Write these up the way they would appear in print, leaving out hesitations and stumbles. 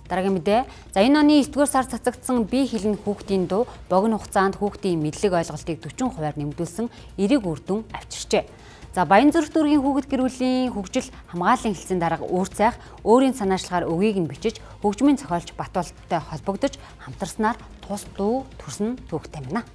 Дараагийн мэдээ. За энэ оны 9-р сард цацагдсан бие хэлний хүүхдийн дуу богино хугацаанд хүүхдийн мэдлэг ойлголтыг 40% нэмэгдүүлсэн эерэг үр дүн авчирчээ. За Баянзүрх дүүргийн хүүхэд гэр бүлийн хөгжил хамгааллын хэлтсийн дарга Үүр цайх өөрийн санаачлагаар үгийг нь бичиж хөгжмийн зохиолч Батболттой холбогдож хамтарснаар тус дуу төрсөн түүхтэй байна.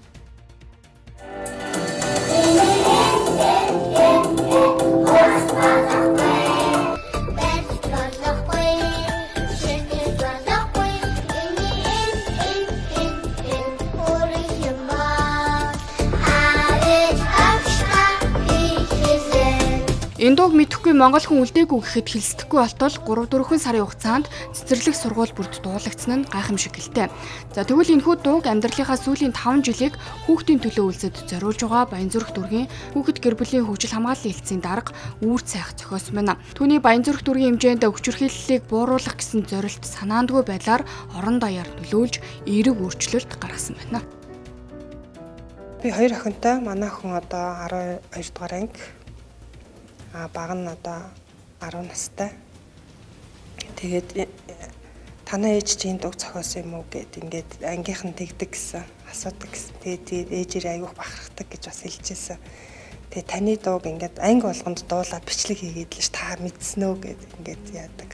Энэ дууг мэдэхгүй монгол хүн үлдээгүй гэхэд хэлсдэхгүй болтол 3-4 сарын хугацаанд цэцэрлэг сургууль бүрд дуулагдсан нь гайхамшиг гэлтэй. За тэгвэл энэхүү дууг амьдралынхаа сүүлийн 5 жилийг хүүхдийн төлөө үлсэд зориулж байгаа Баянзүрх дүүргийн хүүхэд гэр бүлийн хөгжил хамгааллын хэлтсийн дарга Үүр цайх зохиосон байна. Түүний Баянзүрх дүүргийн хэмжээнд хүчирхийллийг бууруулах гэсэн зорилт санаандгүй байдлаар орон даяар нөлөөлж эерэг өөрчлөлт гаргасан байна. Би 2 охинтой, манай охин одоо 12 дугаар анги. Баг нь одоо 10 настай. Тэгээд танаа ээж чинь дуг зохиосон юм уу гэд ингээд ангийнхан тэгдэг гэсэн асуудаг гэсэн. Тэгээд ээжээр аяух бахархдаг гэж бас хэлжсэн. Тэгээд таны дууг ингээд анги болгонд дуулаад бичлэг хийгээд л ш та мэдсэн үү гэд ингээд яадаг.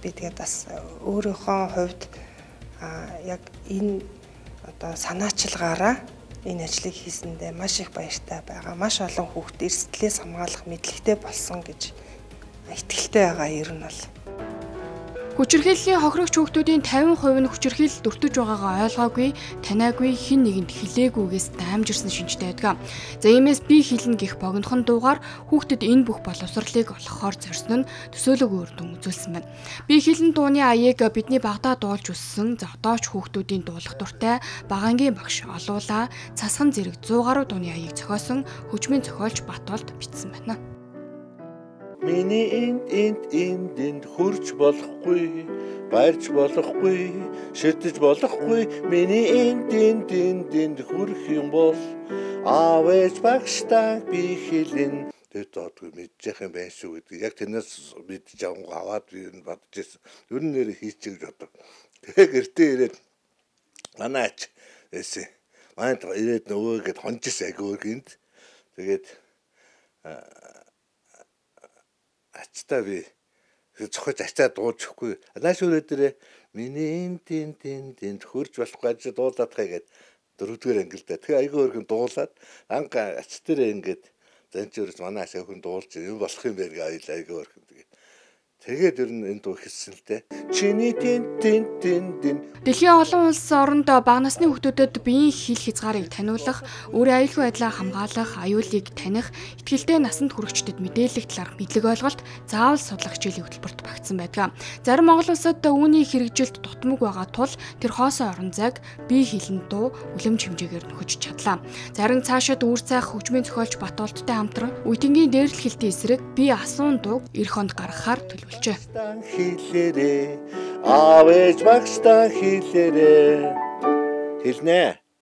Би тэгээд бас өөрийнхөө хувьд яг энэ одоо санаачлагаараа энэ ажлыг хийсэндээ маш их баяртай байгаа. Маш олон хүүхд эрсдлээс хамгаалах мэдлэгтэй болсон гэж итгэлтэй байгаа ер нь бол. Хүчирхийллийн хохирогч хүүхдүүдийн 50% нь хүчирхийлэл дүртэж байгаагаа ойлгоогүй, таниагүй, хэн нэгэнд хэлээгүйгээс даамжирсан шинжтэй байдаг. За иймээс бие хэлнэ гэх богинохон дуугаар хүүхдэд энэ бүх боловсролыг олгохоор зорьсон нь төсөөлөг үр дүн үзүүлсэн байна. Бие хэлнэ дууны аяыг бидний багадаа дуулж өссөн, за одоо ч хүүхдүүдийн дуулах дуртай багангийн багш олуула цасхан зэрэг 100 гаруй дууны аяыг зохиосон хөгжмийн зохиолч Батболт бичсэн байна. Миний энд хурж болохгүй, баярч болохгүй, шидэж болохгүй. Миний энд хүрэх юм бол аавч багштай би хэлэн. Тэгээд одгүй мэдчих юм байх шүү гэдэг. Яг тэрнээс мэдж аваад би бодож ирсэн. Ер нь нэр хийчих гэж бодов. Тэгээд гэртээ ирээд манаач эсэ. Манайд ирээд нөгөө гэд хонжис агуу гинт. Тэгээд ачтаа би зохиж ачаа дуулчихгүй. Нааш өрөөдөрөө миний энд хурж болохгүй гэж дуулаад хаягээд 4-р ангилдаа. Тэгээ айгүй өргөн дуулаад анга ач дээр ингээд занчирч манай ашаа хүн дуулж юм болох юм байна гэж айгүй өргөн тэгээд ер нь энэ дуу хэлсэн л дээ. Чиний тин. Дэлхийн олон улс оронд бага насны хүүхдүүдэд биеийн хил хязгаарыг таниулах, өөрийн аюулгүй байдлаа хамгаалах, аюулыг таних, итгэлтэй насанд хүрэгчдэд мэдээлэх талаарх мэдлэг ойлголт заавал судлах хичээлийн хөтөлбөрт багтсан байдаг. Зарим Монгол улсад үүний хэрэгжилт дутмаг байгаа тул тэр хоосон орон зайг бие хэлнэ дуу үлэмж хэмжээгээр нөхөж чадлаа. Зарим цаашид Үүр цайх хөгжмийн зохиолч Батболттой хамтран үйтэнгийн дээрлэл хэлтийн эсрэг бие асуун дууг эх хонд гаргахаар Хэлээрээ аавч багштай хэлээрээ хэлнэ.